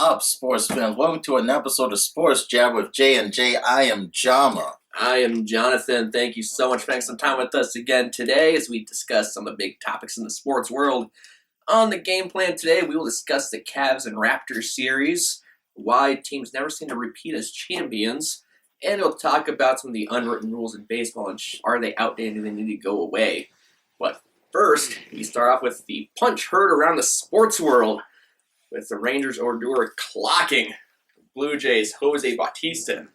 up, sports fans? Welcome to an episode of Sports Jab with J and J. I am Jama. I am Jonathan. Thank you so much for spending some time with us again today as we discuss some of the big topics in the sports world. On the game plan today, we will discuss the Cavs and Raptors series, why teams never seem to repeat as champions, and we'll talk about some of the unwritten rules in baseball and are they outdated and they need to go away. But first, we start off with the punch heard around the sports world, with the Rangers Odor clocking Blue Jays' Jose Bautista.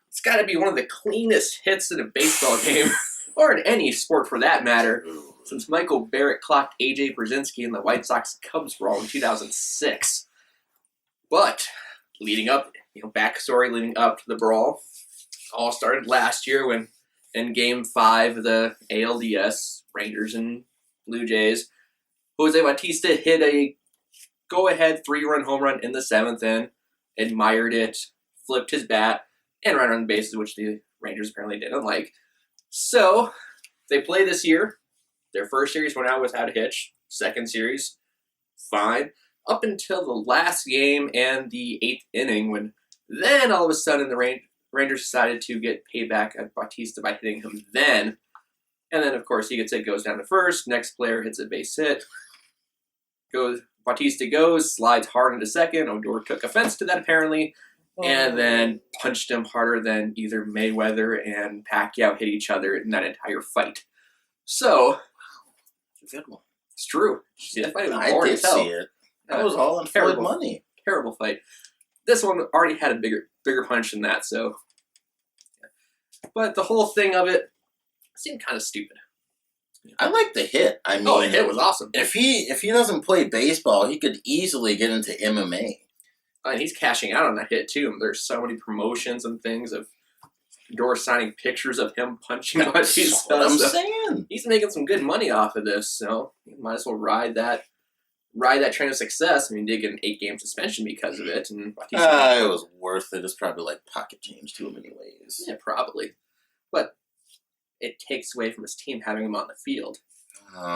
It's got to be one of the cleanest hits in a baseball game, or in any sport for that matter, since Michael Barrett clocked A.J. Brzezinski in the White Sox-Cubs brawl in 2006. But, leading up, backstory leading up to the brawl, all started last year when, in Game 5 of the ALDS, Rangers and Blue Jays, Jose Bautista hit a go-ahead 3-run home run in the 7th inning, admired it, flipped his bat, and ran on the bases, which the Rangers apparently didn't like. So, they play this year. Their first series went out without a hitch. Second series, fine. Up until the last game and the 8th inning, when then all of a sudden the Rangers decided to get payback at Bautista by hitting him then. And then, of course, he gets it, goes down to first. Next player hits a base hit. Bautista goes, slides hard into second. Odor took offense to that, apparently. And then punched him harder than either Mayweather and Pacquiao hit each other in that entire fight. So, It's a good one. it's true. See, that fight was I boring did as hell. see it. That was all in Floyd money. Terrible fight. This one already had a bigger punch than that, so. But the whole thing of it seemed kind of stupid. I like the hit. I mean, The hit was awesome. If he doesn't play baseball, he could easily get into MMA. And he's cashing out on that hit, too. There's so many promotions and things of Odor signing pictures of him punching Bautista. That's what I'm saying. He's making some good money off of this, so you might as well ride that train of success. I mean, he did get an 8-game suspension because of it, and Bautista, It was worth it. It's probably like pocket change to him anyways. yeah, probably, but it takes away from his team having him on the field.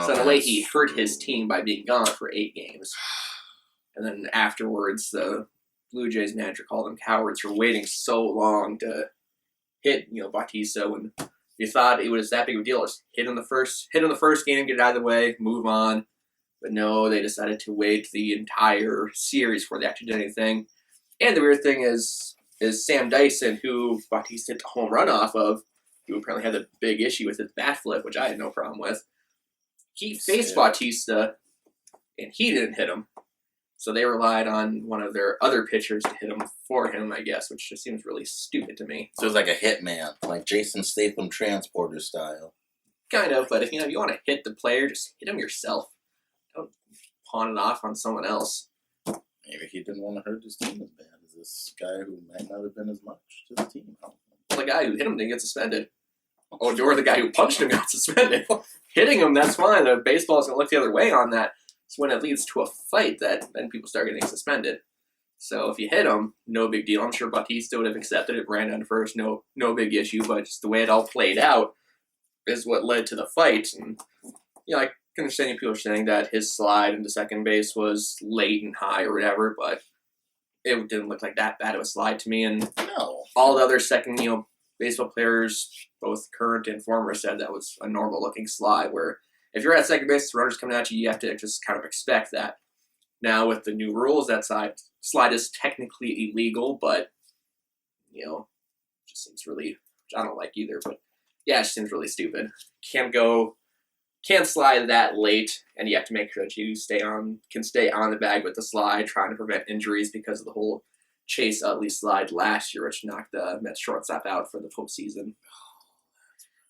So in a way, he hurt his team by being gone for 8 games, and then afterwards, the Blue Jays manager called them cowards for waiting so long to hit Bautista when you thought it was that big of a deal. Just hit him the first game, get it out of the way, move on. But no, they decided to wait the entire series before they actually did anything. And the weird thing is Sam Dyson, who Bautista hit the home run off of, who apparently had a big issue with his bat flip, which I had no problem with. He faced Bautista, and he didn't hit him. So they relied on one of their other pitchers to hit him for him, I guess, which just seems really stupid to me. So it was like a hitman, like Jason Statham Transporter style. Kind of, but if you want to hit the player, just hit him yourself. Don't pawn it off on someone else. Maybe he didn't want to hurt his team as bad as this guy who might not have been as much to the team. The guy who hit him didn't get suspended. Or the guy who punched him got suspended. Hitting him, that's fine. The baseball's going to look the other way on that. It's when it leads to a fight that then people start getting suspended. So if you hit him, no big deal. I'm sure Bautista would have accepted it, ran down to first, no big issue. But just the way it all played out is what led to the fight. And I can understand people saying that his slide into second base was late and high or whatever, but it didn't look like that bad of a slide to me. And No. all the other second, baseball players, both current and former, said that was a normal-looking slide, where if you're at second base, the runner's coming at you, you have to just kind of expect that. Now, with the new rules, that slide is technically illegal, but, it just seems really, which I don't like either, but, yeah, it just seems really stupid. Can't slide that late, and you have to make sure that you can stay on the bag with the slide, trying to prevent injuries because of the whole Chase Utley slide last year, which knocked the Mets shortstop out for the postseason.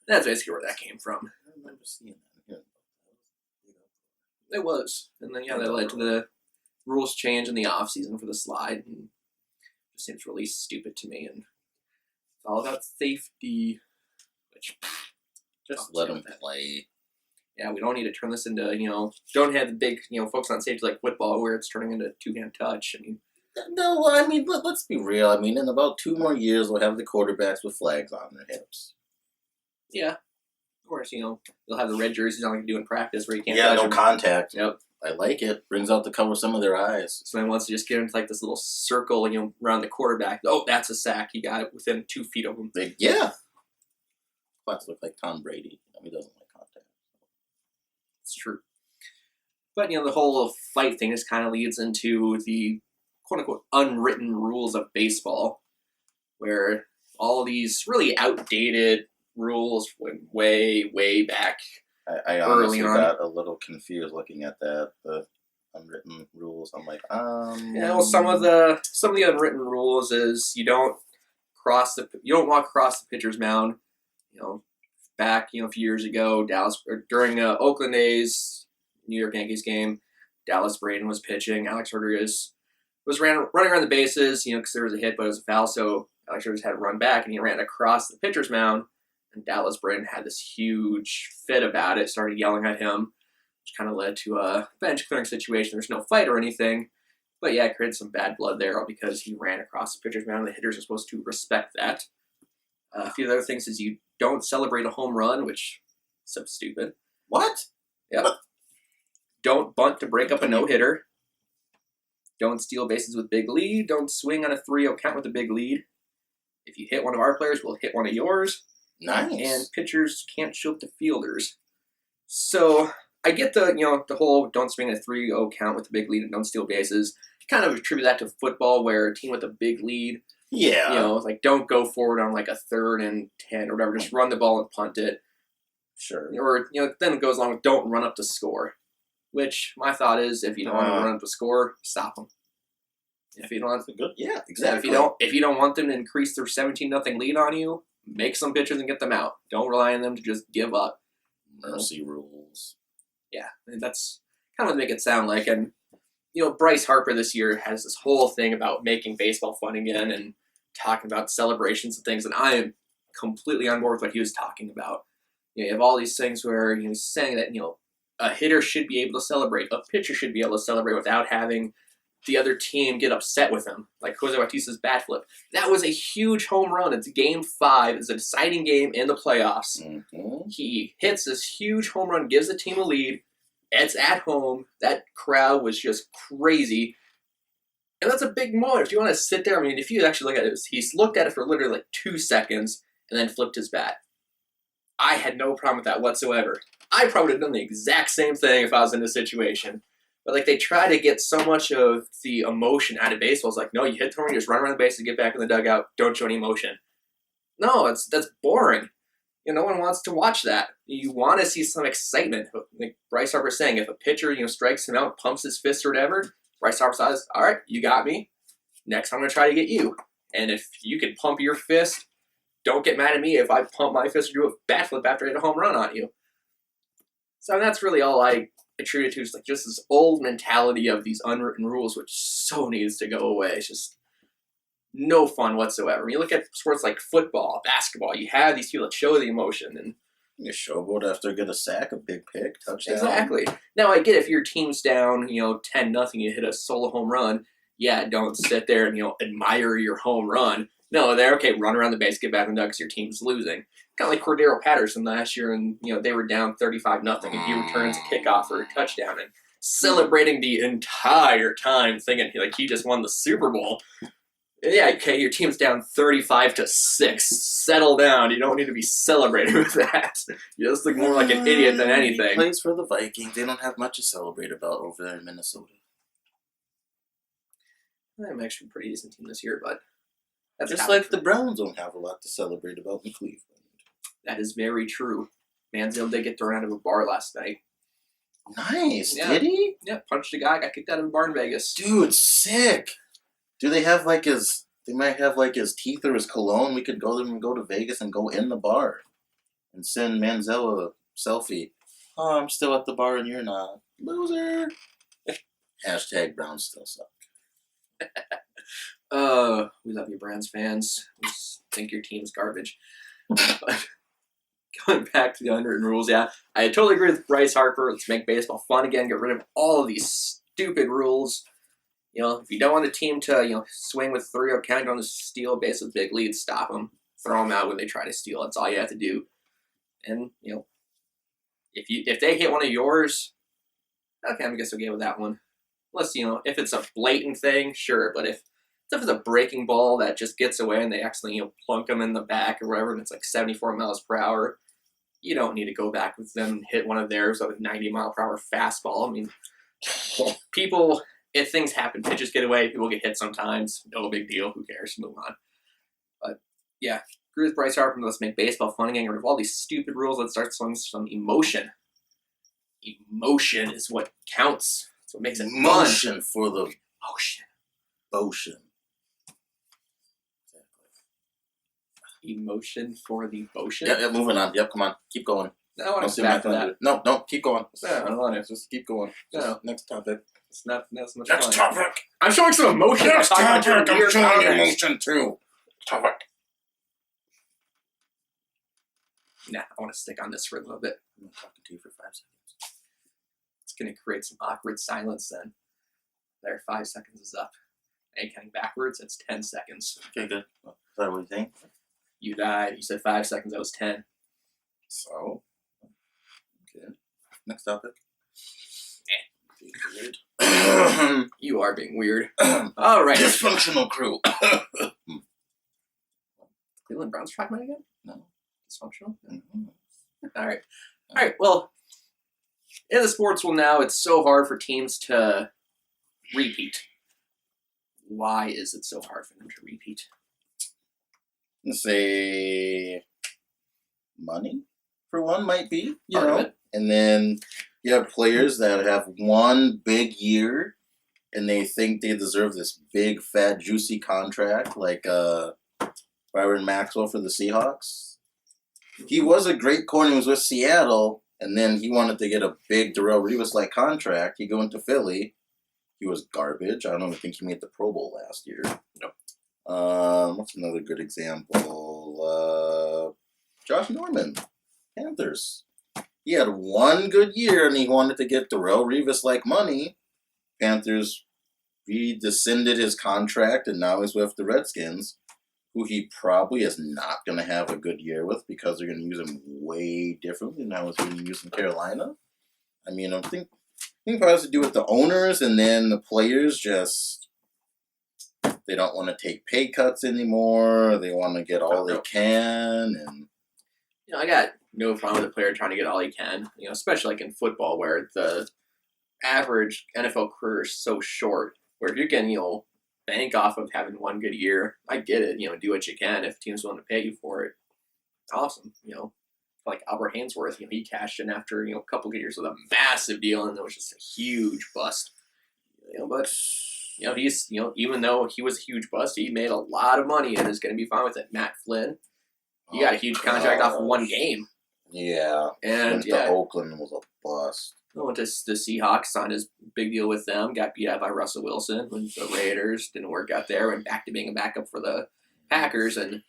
That's basically where that came from. I remember seeing that. It was. And then, that led to the rules change in the offseason for the slide. And it just seems really stupid to me. And it's all about safety. Which, Just let them play. Yeah, we don't need to turn this into, don't have the big, focus on safety like football where it's turning into two-hand touch. I mean, No, I mean, let's be real. I mean, in about 2 more years, we'll have the quarterbacks with flags on their hips. Yeah. Of course, they'll have the red jerseys on like they do in practice where you can't Yeah, touch no them. contact. Yep. I like it. Brings out the color of some of their eyes. So he wants to just get into like this little circle, around the quarterback. Oh, that's a sack. He got it within 2 feet of him. Yeah. Spots look like Tom Brady. He doesn't like contact. It's true. But, the whole fight thing just kind of leads into the quote-unquote unwritten rules of baseball, where all these really outdated rules went way, way back. I honestly got a little confused looking at that, the unwritten rules. I'm like, some of the unwritten rules is you don't walk across the pitcher's mound. Back a few years ago, during Oakland A's New York Yankees game, Dallas Braden was pitching. Alex Rodriguez was running around the bases, because there was a hit, but it was a foul, so Alex Rodriguez had to run back, and he ran across the pitcher's mound. And Dallas Braden had this huge fit about it, started yelling at him, which kind of led to a bench clearing situation. There's no fight or anything, but yeah, it created some bad blood there all because he ran across the pitcher's mound. The hitters are supposed to respect that. A few other things is you don't celebrate a home run, which is so stupid. What? Yep. Don't bunt to break up a no-hitter. Don't steal bases with big lead. Don't swing on a 3-0 count with a big lead. If you hit one of our players, we'll hit one of yours. Nice. And pitchers can't shoot to fielders. So I get the whole don't swing a 3-0 count with a big lead and don't steal bases. Kind of attribute that to football, where a team with a big lead, don't go forward on like a 3rd and 10 or whatever. Just run the ball and punt it. Sure. Or then it goes along with don't run up to score. Which my thought is, if you don't want to run up to score, stop them. If you don't want to, yeah, exactly. If you don't want them to increase their 17-0 lead on you, make some pitches and get them out. Don't rely on them to just give up. Mercy rules. Yeah, and that's kind of what they make it sound like. And, Bryce Harper this year has this whole thing about making baseball fun again and talking about celebrations and things, and I am completely on board with what he was talking about. You have all these things where he's saying that, a hitter should be able to celebrate, a pitcher should be able to celebrate without having the other team get upset with him, like Jose Bautista's bat flip. That was a huge home run. It's Game 5. It's a deciding game in the playoffs. Mm-hmm. He hits this huge home run, gives the team a lead. It's at home. That crowd was just crazy. And that's a big moment. If you want to sit there, if you actually look at it, he's looked at it for literally like 2 seconds and then flipped his bat. I had no problem with that whatsoever. I probably would have done the exact same thing if I was in this situation. But they try to get so much of the emotion out of baseball. It's like, no, you hit the home run, you just run around the base and get back in the dugout. Don't show any emotion. No, that's boring. No one wants to watch that. You want to see some excitement. Like Bryce Harper's saying, if a pitcher strikes him out, pumps his fist or whatever, Bryce Harper says, all right, you got me. Next, I'm going to try to get you. And if you can pump your fist, don't get mad at me if I pump my fist or do a bat flip after I hit a home run on you. So that's really all I attribute to, is just this old mentality of these unwritten rules, which so needs to go away. It's just no fun whatsoever. When you look at sports like football, basketball, you have these people that show the emotion. And you showboat after you get a sack, a big pick, touchdown. Exactly. Now, I get if your team's down, 10-0, you hit a solo home run. Yeah, don't sit there and, admire your home run. No, they're okay, run around the base, get back in the dugout because your team's losing. Kind of like Cordero Patterson last year, and they were down 35-0, and he returns a kickoff for a touchdown, and celebrating the entire time, thinking he just won the Super Bowl. Yeah, okay, your team's down 35-6. Settle down. You don't need to be celebrating with that. You just look more like an idiot than anything. He plays for the Vikings. They don't have much to celebrate about over there in Minnesota. I'm actually a pretty decent team this year, but that's just like the Browns don't have a lot to celebrate about in Cleveland. That is very true. Manziel did get thrown out of a bar last night. Nice. Yeah. Did he? Yeah, punched a guy, got kicked out of a bar in Vegas. Dude, sick. Do they have they might have his teeth or his cologne? We could go to Vegas and go in the bar and send Manziel a selfie. Oh, I'm still at the bar and you're not. Loser. Hashtag Browns still suck. We love you, Browns fans. We think your team's garbage. But going back to the unwritten rules, yeah, I totally agree with Bryce Harper. Let's make baseball fun again. Get rid of all of these stupid rules. If you don't want a team to, swing with 3-0 count on the steal base with big leads, stop them. Throw them out when they try to steal. That's all you have to do. And, if they hit one of yours, Okay, I guess we'll get with that one. Unless, if it's a blatant thing, sure. But if it's a breaking ball that just gets away and they accidentally, plunk them in the back or whatever, and it's like 74 miles per hour, you don't need to go back with them and hit one of theirs with a 90-mile-per-hour fastball. I mean, if things happen, pitches get away, people get hit sometimes. No big deal. Who cares? Move on. But yeah, agree with Bryce Harper. Let's make baseball fun again. Get rid of all these stupid rules. Let's start some emotion. Emotion is what counts. That's what makes it Motion fun. for the Motion. Emotion for the motion. Yeah, moving on. Yep, come on, keep going. No, I want to back to that. No, keep going. No, I don't want to. Just keep going. No. Next topic. It's not so much Next fun. topic. I'm showing some emotion. Next topic. I'm showing emotion. emotion too. Topic. Nah, I want to stick on this for a little bit. I'm talking to you for 5 seconds. It's going to create some awkward silence then. There, 5 seconds is up. And counting backwards, it's 10 seconds. Okay, good. Is that what you think? You died. You said 5 seconds. That was 10. So, okay. Next topic. Weird. You are being weird. All right. Dysfunctional crew. Cleveland Browns talking about again? No. Dysfunctional? Mm-hmm. All right. Well, in the sports world now, it's so hard for teams to repeat. Why is it so hard for them to repeat? Let's say money, for one, might be, you Part of know. it. And then you have players that have one big year and they think they deserve this big, fat, juicy contract, like Byron Maxwell for the Seahawks. He was a great corner. He was with Seattle, and then he wanted to get a big Darrelle Revis-like contract. He went to Philly. He was garbage. I don't even think he made the Pro Bowl last year. Nope. What's another good example? Josh Norman, Panthers. He had one good year, and he wanted to get Darrelle Revis-like money. Panthers rescinded his contract, and now he's with the Redskins, who he probably is not going to have a good year with because they're going to use him way differently than how he's being used in Carolina. I mean, I think probably has to do with the owners, and then the players just, they don't want to take pay cuts anymore. They want to get all they can. And I got no problem with a player trying to get all he can, especially like in football where the average NFL career is so short, where if you can, bank off of having one good year, I get it, do what you can. If teams willing to pay you for it, awesome. Like Albert Hainsworth, he cashed in after, a couple good years with a massive deal, and it was just a huge bust. But he's, even though he was a huge bust, he made a lot of money and is going to be fine with it. Matt Flynn, he got a huge contract off of one game. Yeah. And went to Oakland was a bust. Went to the Seahawks, signed his big deal with them, got beat out by Russell Wilson when the Raiders didn't work out there, went back to being a backup for the Packers, and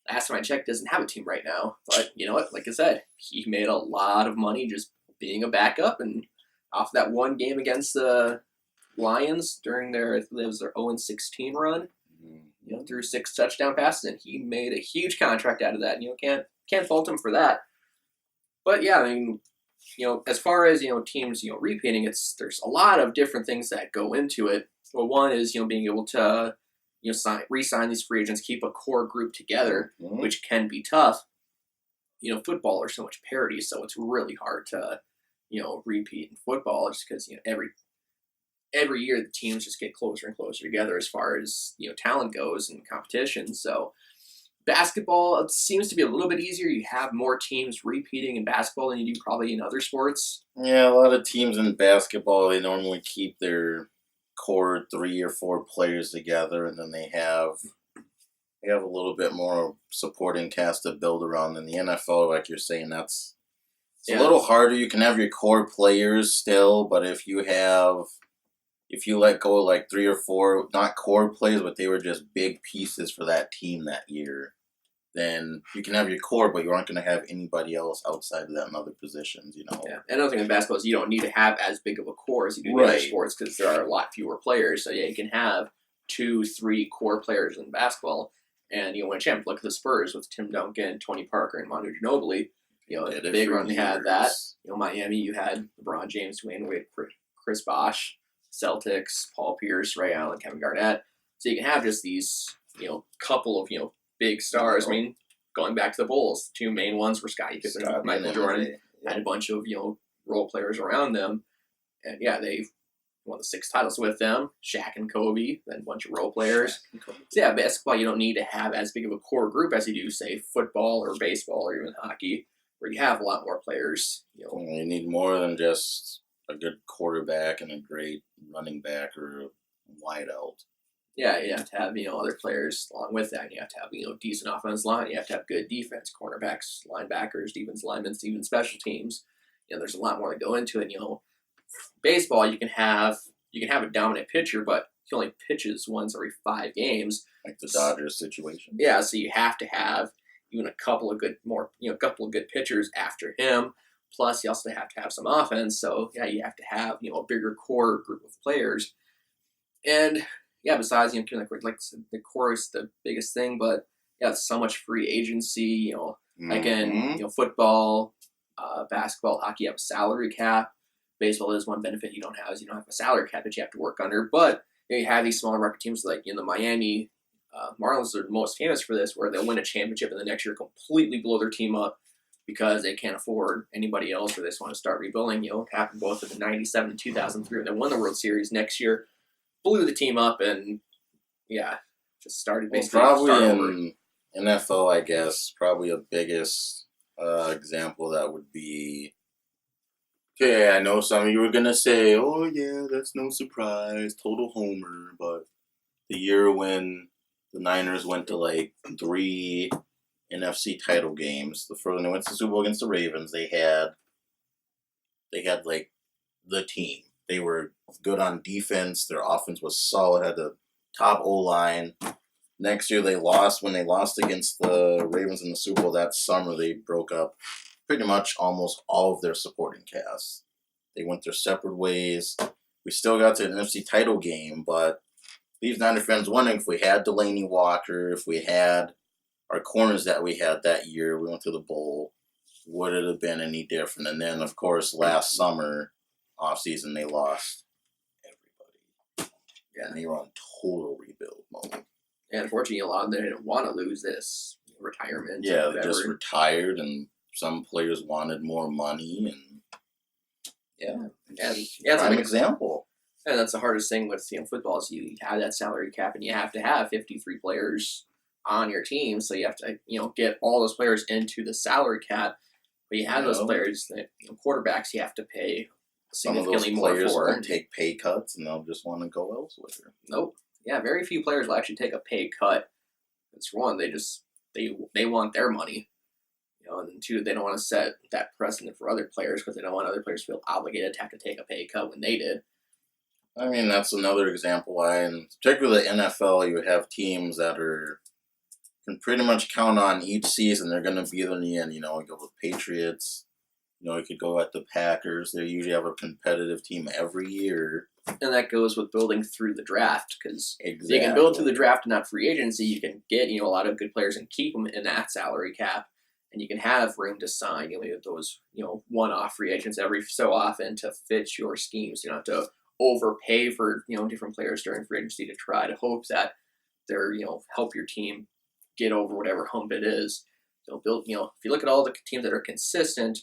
last time I checked, doesn't have a team right now. But you know what? Like I said, he made a lot of money just being a backup, and off that one game against the Lions during their 0-16 run, threw 6 touchdown passes, and he made a huge contract out of that. And, can't fault him for that. But yeah, I mean, as far as teams repeating, there's a lot of different things that go into it. Well, one is being able to re-sign these free agents, keep a core group together, which can be tough. Football there's so much parity, so it's really hard to repeat in football, just because every year the teams just get closer and closer together as far as talent goes and competition. So basketball, it seems to be a little bit easier. You have more teams repeating in basketball than you do probably in other sports. Yeah, a lot of teams in basketball, they normally keep their core 3 or 4 players together, and then they have a little bit more supporting cast to build around. In the NFL, like you're saying, it's a little harder. You can have your core players still, but if you let go of like 3 or 4, not core players, but they were just big pieces for that team that year, then you can have your core, but you aren't going to have anybody else outside of that in other positions, Yeah. And another thing in basketball is you don't need to have as big of a core as you do in other sports because there are a lot fewer players. So, you can have 2-3 core players in basketball and win a championship. Look at the Spurs with Tim Duncan, Tony Parker, and Manu Ginobili. The big run they had that. Miami, you had LeBron James, Dwayne Wade, Chris Bosh, Celtics, Paul Pierce, Ray Allen, Kevin Garnett. So you can have just these, couple of, big stars. I mean, going back to the Bulls, two main ones were Scottie Pippen and Michael Jordan. Had a bunch of, role players around them. And yeah, they won the 6 titles with them. Shaq and Kobe, then a bunch of role players. So yeah, basketball, you don't need to have as big of a core group as you do, say, football or baseball or even hockey, where you have a lot more players. You need more than just a good quarterback and a great running back or a wideout. Yeah, you have to have, other players along with that. You have to have, decent offensive line. You have to have good defense, cornerbacks, linebackers, defense linemen, even special teams. There's a lot more to go into it. Baseball, you can have a dominant pitcher, but he only pitches once every 5 games. Like the Dodgers situation. Yeah, so you have to have even a couple of good pitchers after him. Plus, you also have to have some offense. So yeah, you have to have a bigger core group of players. And yeah, besides like the core is the biggest thing, but yeah, it's so much free agency. Like in football, basketball, hockey, you have a salary cap. Baseball is one benefit you don't have is you don't have a salary cap that you have to work under. But you have these smaller market teams like the Miami Marlins are most famous for this, where they'll win a championship and the next year completely blow their team up because they can't afford anybody else, or they just want to start rebuilding. It happened both in the '97 and 2003 when they won the World Series. Next year, blew the team up and just started basically. Probably in NFL, I guess, probably the biggest example that would be. Okay, I know some of you were gonna say, "Oh yeah, that's no surprise, total homer." But the year when the Niners went to like 3 NFC title games, the first when they went to the Super Bowl against the Ravens, they had like the team. They were good on defense. Their offense was solid. Had the top O line. Next year they lost when they lost against the Ravens in the Super Bowl that summer. They broke up pretty much almost all of their supporting cast. They went their separate ways. We still got to an NFC title game, but these Niner fans wondering if we had Delaney Walker, if we had our corners that we had that year, we went to the bowl, would it have been any different? And then, of course, last summer, offseason, they lost everybody. Yeah, and they were on total rebuild mode. And unfortunately, a lot of them didn't want to lose this retirement. Yeah, they just retired, and some players wanted more money, and it's an example. And that's the hardest thing with football is you have that salary cap, and you have to have 53 players on your team, so you have to get all those players into the salary cap. But you have those players that quarterbacks you have to pay significantly more for. Some of those players won't take pay cuts, and they'll just want to go elsewhere. Nope. Yeah, very few players will actually take a pay cut. It's one, they want their money. And then 2, they don't want to set that precedent for other players because they don't want other players to feel obligated to have to take a pay cut when they did. I mean, that's another example why, in particularly the NFL, you have teams that can pretty much count on each season they're going to be there in the end. You go with Patriots. You could go at the Packers. They usually have a competitive team every year. And that goes with building through the draft, because if you can build through the draft and not free agency, you can get a lot of good players and keep them in that salary cap. And you can have room to sign those one-off free agents every so often to fit your schemes. You don't have to overpay for different players during free agency to try to hope that they're help your team get over whatever hump it is. So build if you look at all the teams that are consistent,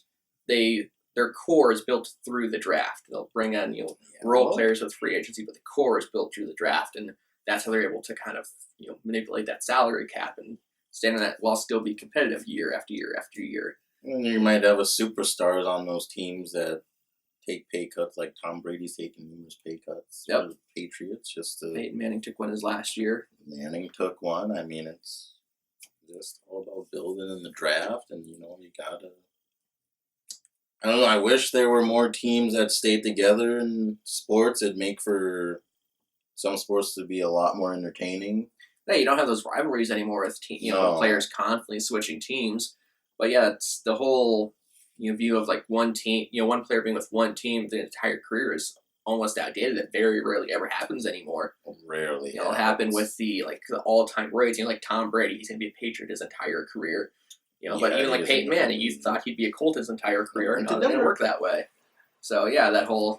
their core is built through the draft. They'll bring on role players with free agency, but the core is built through the draft, and that's how they're able to kind of manipulate that salary cap and stand on that while still be competitive year after year after year. And you might have a superstars on those teams that take pay cuts, like Tom Brady's taking numerous pay cuts. Yep. Patriots Peyton Manning took one his last year. Manning took one. I mean, it's just all about building in the draft, and you gotta. I don't know. I wish there were more teams that stayed together in sports. It'd make for some sports to be a lot more entertaining. Yeah, you don't have those rivalries anymore with players constantly switching teams. But yeah, it's the whole view of like one team, one player being with one team the entire career is almost outdated. That very rarely ever happens anymore. Rarely. It'll happen with the all-time greats. Like Tom Brady, he's gonna be a Patriot his entire career. But even like Peyton Manning, you thought he'd be a Colt his entire career, and it didn't work that way. So yeah,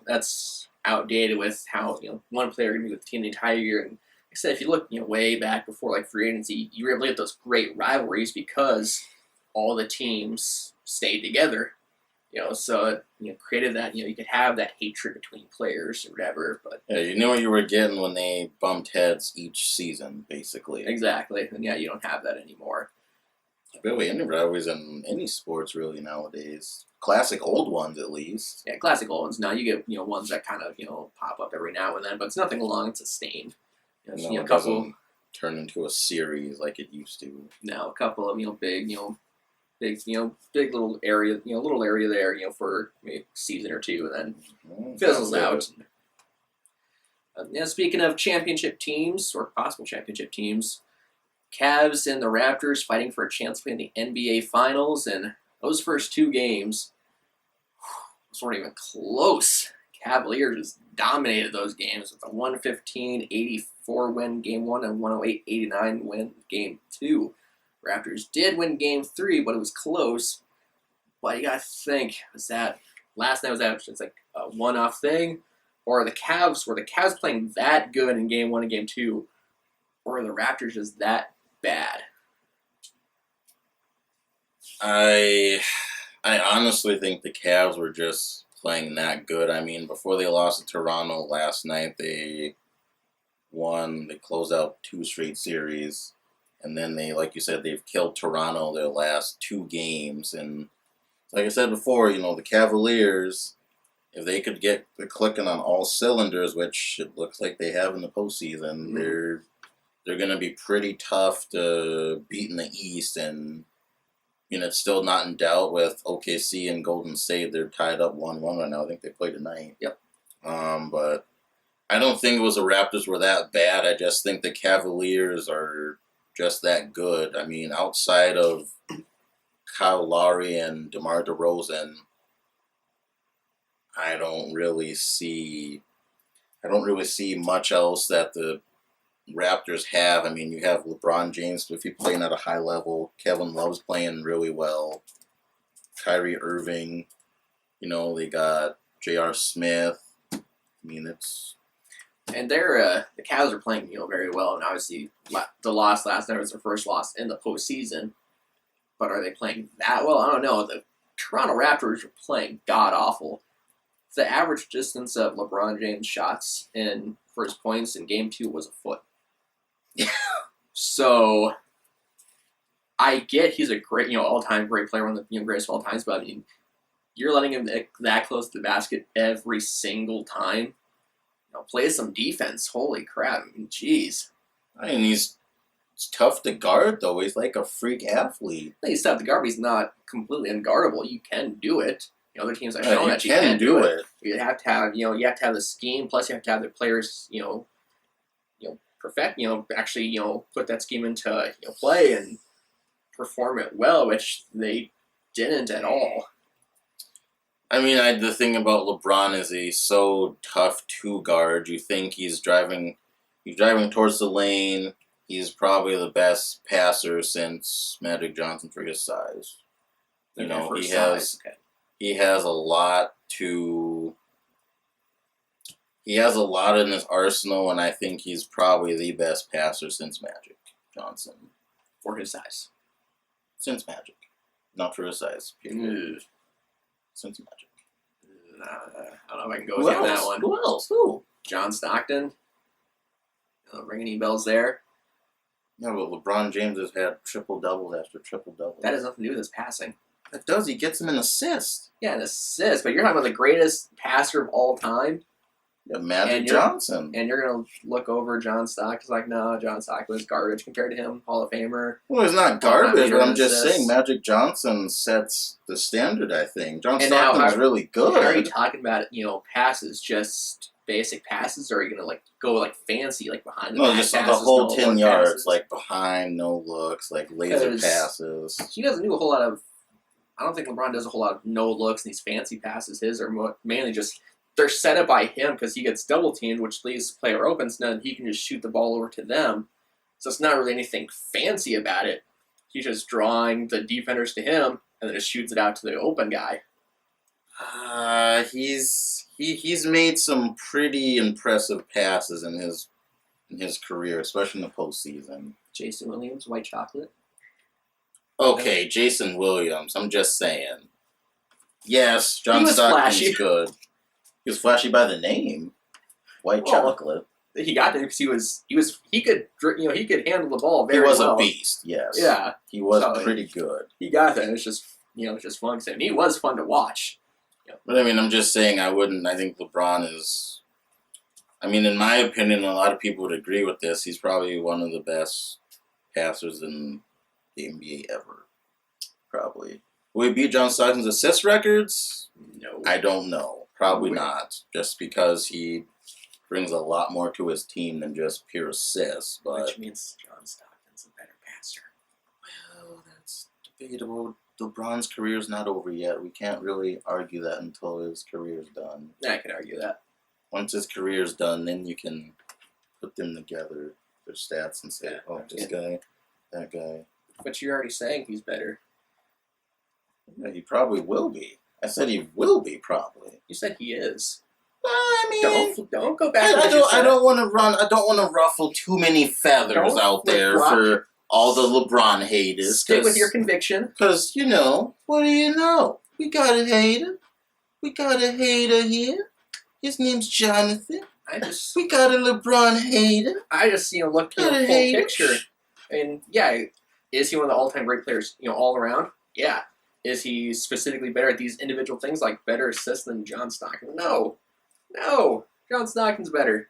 that's outdated with how one player can be with the team the entire year. And like I said, if you look way back before like free agency, you were able to get those great rivalries because all the teams stayed together. So it created that you could have that hatred between players or whatever. But Yeah, you knew what you were getting when they bumped heads each season, basically. exactly, and you don't have that anymore. Barely any rivalries in any sports really nowadays. Classic old ones, at least. Yeah, classic old ones. Now you get ones that kind of pop up every now and then, but it's nothing long and sustained. It A couple doesn't turn into a series like it used to. now, a couple of big big little area there for maybe a season or two, and then fizzles out. Speaking of championship teams or possible championship teams, Cavs and the Raptors fighting for a chance to play in the NBA Finals, and those first two games, those weren't even close. Cavaliers just dominated those games with a 115-84 win Game 1 and 108-89 win Game 2. Raptors did win Game 3, but it was close. But you gotta think, last night was that just like a one-off thing? Or were the Cavs playing that good in Game 1 and Game 2? Or are the Raptors just that bad? I honestly think the Cavs were just playing that good. I mean, before they lost to Toronto last night, they won. They closed out 2 straight series. And then like you said, they've killed Toronto their last 2 games. And like I said before, the Cavaliers, if they could get the clicking on all cylinders, which it looks like they have in the postseason, they're going to be pretty tough to beat in the East. And it's still not in doubt with OKC and Golden State. They're tied up 1-1 right now. I think they play tonight. Yep. But I don't think it was the Raptors were that bad. I just think the Cavaliers are just that good. I mean, outside of Kyle Lowry and DeMar DeRozan, I don't really see much else that the Raptors have. I mean, you have LeBron James, if he's playing at a high level. Kevin Love's playing really well. Kyrie Irving, they got J.R. Smith. I mean, And the Cavs are playing very well, and obviously the loss last night was their first loss in the postseason. But are they playing that well? I don't know. The Toronto Raptors are playing god awful. The average distance of LeBron James shots for his points in Game 2 was a foot. So I get he's a great all-time great player, one of the greatest of all times, but I mean, you're letting him that close to the basket every single time. Play some defense. Holy crap! I mean, jeez. I mean, he's tough to guard though. He's like a freak athlete. He's tough to guard, but he's not completely unguardable. You can do it. Other teams have shown that you can do it. You have to have you have to have the scheme. Plus, you have to have the players perfect. Actually put that scheme into play and perform it well, which they didn't at all. I mean, the thing about LeBron is he's so tough to guard. You think he's driving towards the lane. He's probably the best passer since Magic Johnson for his size. He has a lot in his arsenal, and I think he's probably the best passer since Magic Johnson. For his size. Since Magic. Not for his size. Since Magic. I don't know if I can go with you on that one. Who else? Who? John Stockton. Ring any bells there? Yeah, but LeBron James has had triple-doubles after triple-doubles. That has nothing to do with his passing. It does. He gets him an assist. Yeah, an assist. But you're talking about the greatest passer of all time. Yeah, Magic Johnson. And you're going to look over John Stockton. It's like, no, John Stockton was garbage compared to him. Hall of Famer. Well, he's not garbage, but I'm just saying Magic Johnson sets the standard, I think. John Stockton's really good. Are you talking about, passes, just basic passes, or are you going to, go, fancy, behind the back just passes, the whole 10 yards, passes? Behind, no looks, laser passes. He doesn't do a whole lot of, I don't think LeBron does a whole lot of no looks and these fancy passes. His are mainly just, they're set up by him because he gets double teamed, which leaves the player open, so then he can just shoot the ball over to them. So it's not really anything fancy about it. He's just drawing the defenders to him and then just shoots it out to the open guy. He's he's made some pretty impressive passes in his career, especially in the postseason. Jason Williams, white chocolate. Okay, Jason Williams. I'm just saying. Yes, He John was Stockton's flashy. good. He was flashy by the name, white Well, chocolate. He got there because he could handle the ball very He was well. a beast. Yes. Yeah, He was So, pretty good. he got there. It's just it's just fun. And he was fun to watch. But I mean, I'm just saying. I think LeBron is. I mean, in my opinion, a lot of people would agree with this. He's probably one of the best passers in the NBA ever. Probably. Will he beat John Stockton's assist records? No, I don't know. Probably No way. not. Just because he brings a lot more to his team than just pure assists. But which means John Stockton's a better passer. well, that's debatable. LeBron's career's not over yet. We can't really argue that until his career's done. I can argue that. Once his career's done, then you can put them together, their stats, and say, Yeah, oh, this guy, that guy. But you're already saying he's better. Yeah, he probably will be. I said he will be, probably. You said he is. I mean, Don't go back. I don't want to ruffle too many feathers Don't out there flip-flop. for all the LeBron haters. Stick with your conviction. Because, what do you know? We got a hater. We got a hater here. His name's Jonathan. We got a LeBron hater. I just look at the full picture. And yeah, is he one of the all-time great players? All around. Yeah. Is he specifically better at these individual things, like better assists than John Stockton? No. John Stockton's better.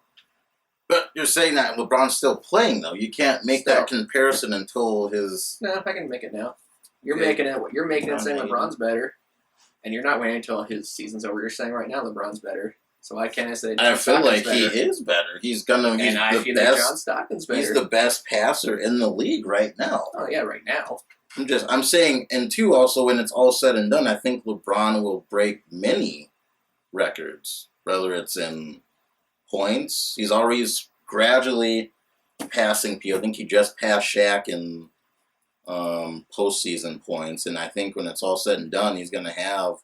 But you're saying that LeBron's still playing, though. You can't make that comparison until his... No, I can make it now. You're making it saying LeBron's better. And you're not waiting until his season's over. You're saying right now LeBron's better. So why can't I say John I feel like Stockton's he is better. He's the I feel best. like John Stockton's better. He's the best passer in the league right now. Oh yeah, right now. I'm saying, and two, also, when it's all said and done, I think LeBron will break many records, whether it's in points. He's always gradually passing people. I think he just passed Shaq in postseason points, and I think when it's all said and done, he's going to have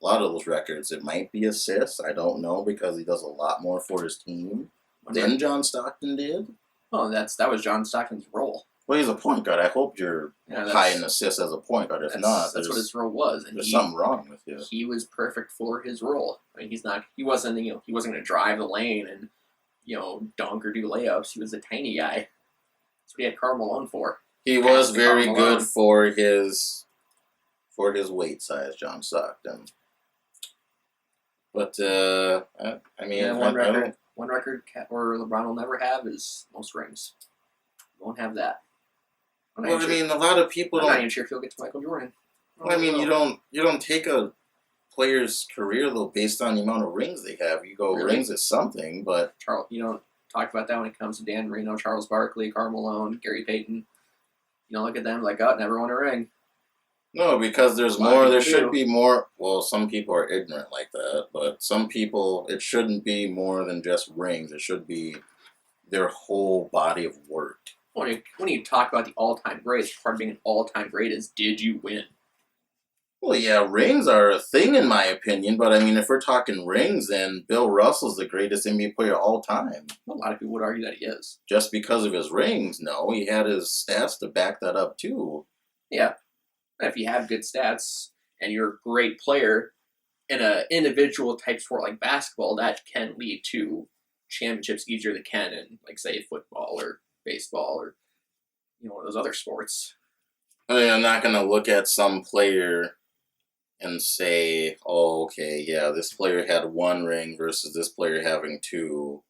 a lot of those records. It might be assists, I don't know, because he does a lot more for his team than John Stockton did. Oh, that was John Stockton's role. Well, he's a point guard. I hope you're high in assists as a point guard. If not, that's what his role was. And there's something wrong with you. He was perfect for his role. I mean, he wasn't going to drive the lane and dunk or do layups. He was a tiny guy. That's what he had Karl Malone for. He was very good for his weight size, John Stockton. But I mean, one record or LeBron will never have is most rings. Won't have that. Well, I mean, a lot of people I'm not even sure if he'll get to Michael Jordan. Well, I mean, you don't take a player's career though based on the amount of rings they have. You go rings is something, but Charles, you don't talk about that when it comes to Dan Marino, Charles Barkley, Karl Malone, Gary Payton. You don't look at them like, oh, never won a ring. No, because there's more. There should be more. Well, some people are ignorant like that, but some people, it shouldn't be more than just rings. It should be their whole body of work. When you talk about the all-time greats, part of being an all-time great is, did you win? Well, yeah, rings are a thing in my opinion, but I mean, if we're talking rings, then Bill Russell's the greatest NBA player of all time. A lot of people would argue that he is. Just because of his rings? No, he had his stats to back that up too. Yeah. If you have good stats and you're a great player in an individual type sport like basketball, that can lead to championships easier than can in, like, say, football or baseball or one of those other sports. I mean, I'm not going to look at some player and say, oh, okay, yeah, this player had one ring versus this player having two.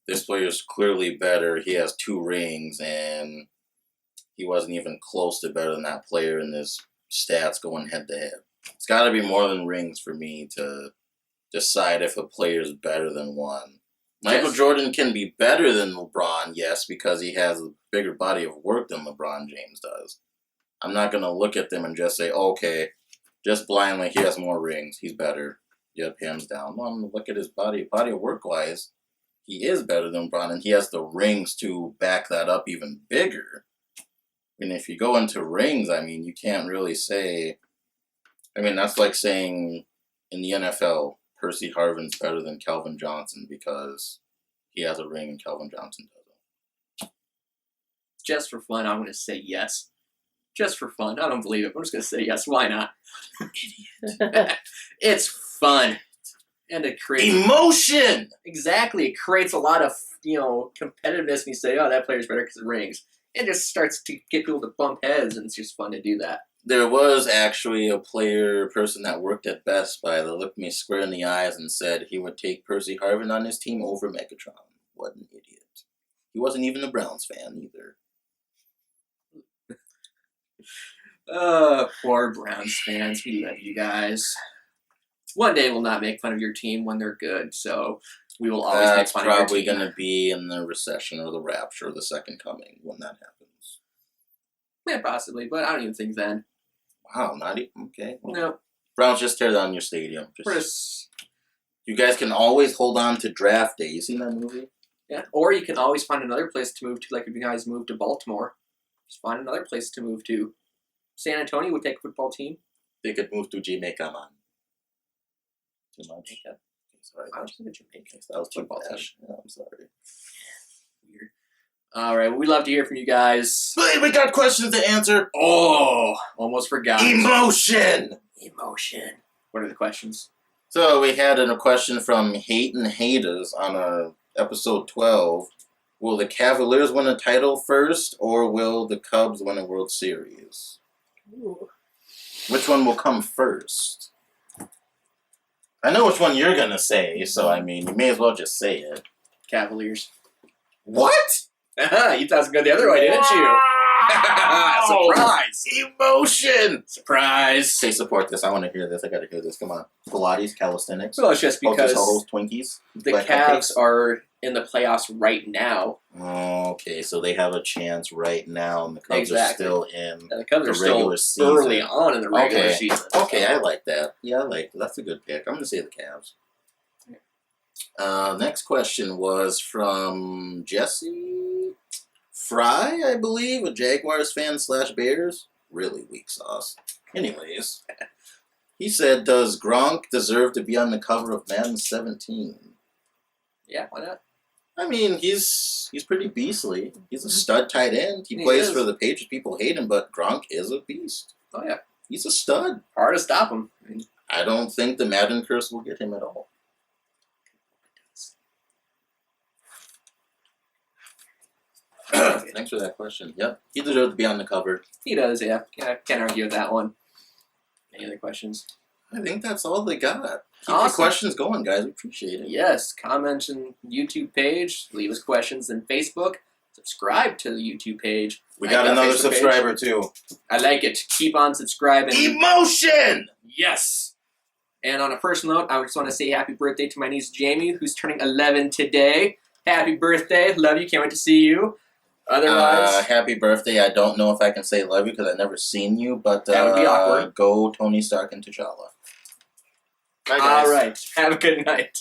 This player is clearly better. He has two rings, and he wasn't even close to better than that player in his stats going head-to-head. It's got to be more than rings for me to decide if a player is better than one. Michael Jordan can be better than LeBron, yes, because he has a bigger body of work than LeBron James does. I'm not going to look at them and just say, oh, okay, just blindly, he has more rings, he's better. Yep, hands down. No, I'm going to look at his body of work-wise. He is better than LeBron, and he has the rings to back that up even bigger. And if you go into rings, I mean, you can't really say... I mean, that's like saying in the NFL, Percy Harvin's better than Calvin Johnson because he has a ring and Calvin Johnson doesn't. Just for fun, I'm going to say yes. Just for fun. I don't believe it. I'm just going to say yes. Why not? Idiot. It's fun. And it creates... Emotion! Exactly. It creates a lot of, competitiveness, and you say, oh, that player's better because of rings. It just starts to get people to bump heads, and it's just fun to do that. There was actually a person that worked at Best Buy that looked me square in the eyes and said he would take Percy Harvin on his team over Megatron. What an idiot. He wasn't even a Browns fan either. Poor Browns fans. We love you guys. One day we'll not make fun of your team when they're good, so we will always make fun of your team. That's probably going to be in the recession or the rapture or the second coming when that happens. Yeah, possibly, but I don't even think then. Wow, not even? Okay. Well, no. Browns, just tear down your stadium. You guys can always hold on to draft day. You seen that movie? Yeah, or you can always find another place to move to, like if you guys move to Baltimore. Just find another place to move to. San Antonio would take a football team. They could move to Jamaica, man. Too much? Jamaica. Sorry. I was thinking Jamaica. That was football team. Yeah, I'm sorry. Weird. All right, well, we'd love to hear from you guys. Hey, we got questions to answer. Oh, almost forgot. Emotion. What are the questions? So we had a question from Hayden Haters on episode 12. Will the Cavaliers win a title first, or will the Cubs win a World Series? Ooh. Which one will come first? I know which one you're going to say, so I mean, you may as well just say it. Cavaliers. What? You thought it was going the other way, didn't you? Surprise! Emotion! Surprise! Say support this. I want to hear this. I got to hear this. Come on. Pilates, calisthenics. Well, it's just because Twinkies. the Cavs are in the playoffs right now. Okay, so they have a chance right now, and the Cubs are still in the Cubs are regular still season. Early on in the regular season. Okay, I like that. Yeah, I like that. That's a good pick. I'm going to say the Cavs. Next question was from Jesse Fry, I believe, a Jaguars fan / Bears. Really weak sauce. Anyways, he said, does Gronk deserve to be on the cover of Madden 17? Yeah, why not? I mean, he's pretty beastly. He's a stud tight end. He plays for the Patriots. People hate him, but Gronk is a beast. Oh, yeah. He's a stud. Hard to stop him. I don't think the Madden curse will get him at all. Thanks for that question. Yep, he deserves to be on the cover. He does, yeah. Can't argue with that one. Any other questions? I think that's all they got. Keep Awesome. the questions going, guys. We appreciate it. Yes, comment on YouTube page. Leave us questions on Facebook. Subscribe to the YouTube page. We got another subscriber, too. I like it. Keep on subscribing. Emotion! Yes! And on a personal note, I just want to say happy birthday to my niece Jamie, who's turning 11 today. Happy birthday. Love you. Can't wait to see you. Otherwise... happy birthday. I don't know if I can say love you because I've never seen you, but that would be awkward. Go Tony Stark and T'Challa. Bye, guys. All right. Have a good night.